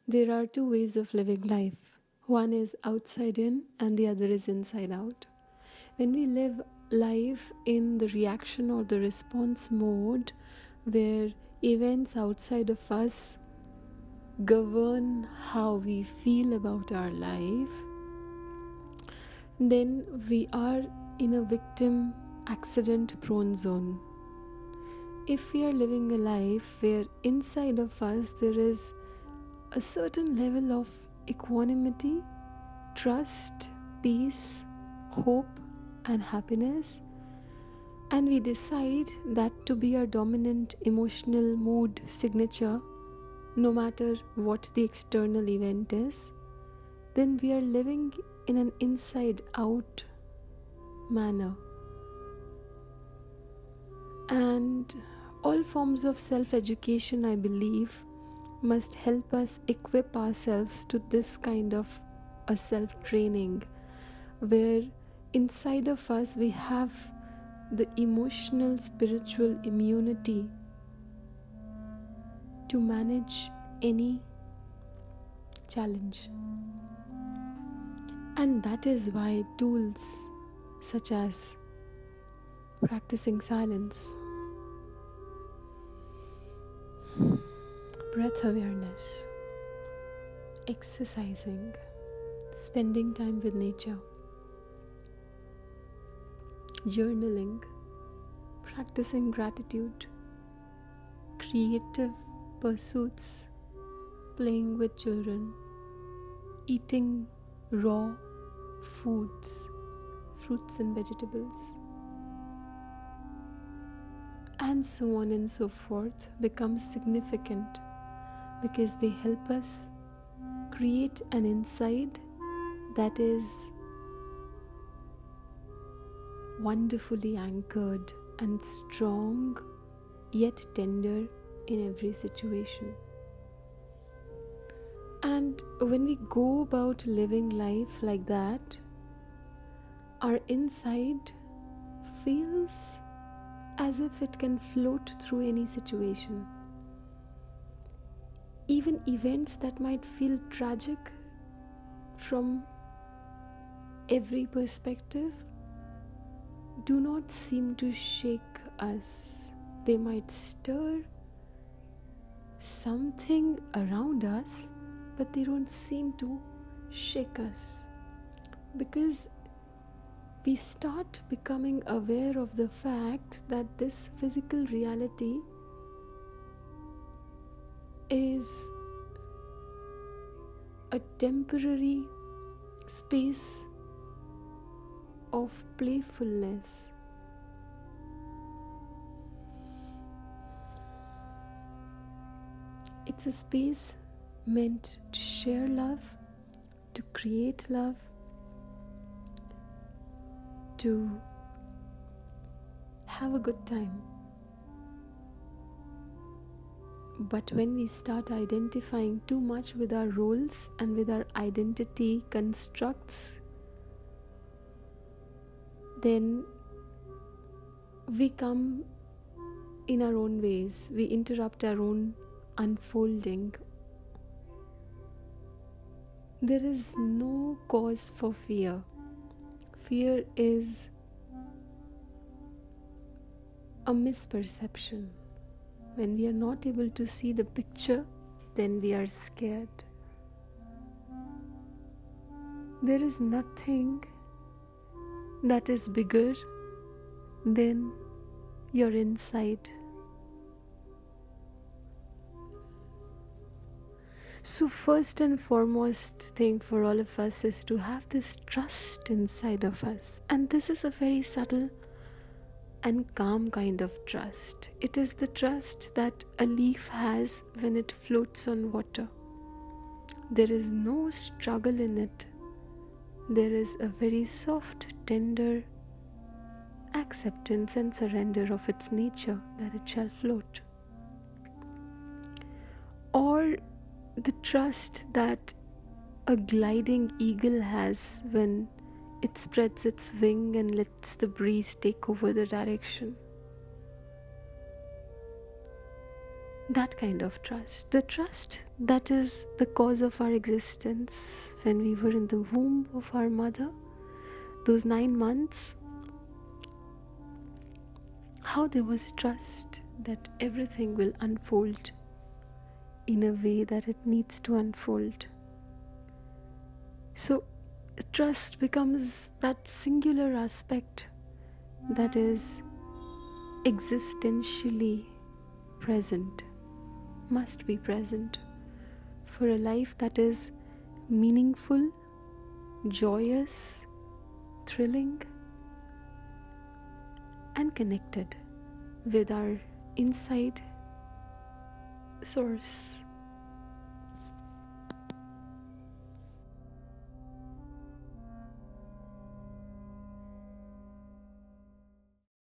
There are two ways of living life. One is outside in, and the other is inside out. When we live life in the reaction or the response mode, where events outside of us govern how we feel about our life, then we are in a victim accident prone zone. If we are living a life where inside of us there is a certain level of equanimity, trust, peace, hope, and happiness, and we decide that to be our dominant emotional mood signature, no matter what the external event is, then we are living in an inside out manner. And all forms of self-education, I believe, must help us equip ourselves to this kind of a self-training, where inside of us we have the emotional spiritual immunity to manage any challenge. And that is why tools such as practicing silence, breath awareness, exercising, spending time with nature, journaling, practicing gratitude, creative pursuits, playing with children, eating raw foods, fruits and vegetables, and so on and so forth become significant because they help us create an inside that is wonderfully anchored and strong yet tender in every situation. And when we go about living life like that, our inside feels as if it can float through any situation. Even events that might feel tragic from every perspective do not seem to shake us. They might stir something around us, but they don't seem to shake us, because we start becoming aware of the fact that this physical reality is a temporary space of playfulness. It's a space meant to share love, to create love, to have a good time. But when we start identifying too much with our roles and with our identity constructs, then we come in our own ways. We interrupt our own unfolding. There is no cause for fear. Fear is a misperception. When we are not able to see the picture, then we are scared. There is nothing that is bigger than your inside. So first and foremost thing for all of us is to have this trust inside of us. And this is a very subtle and calm kind of trust. It is the trust that a leaf has when it floats on water. There is no struggle in it. There is a very soft, tender acceptance and surrender of its nature that it shall float. Or the trust that a gliding eagle has when it spreads its wing and lets the breeze take over the direction. That kind of trust, the trust that is the cause of our existence. When we were in the womb of our mother, those 9 months, how there was trust that everything will unfold in a way that it needs to unfold. So trust becomes that singular aspect that is existentially present, must be present for a life that is meaningful, joyous, thrilling, and connected with our inside source.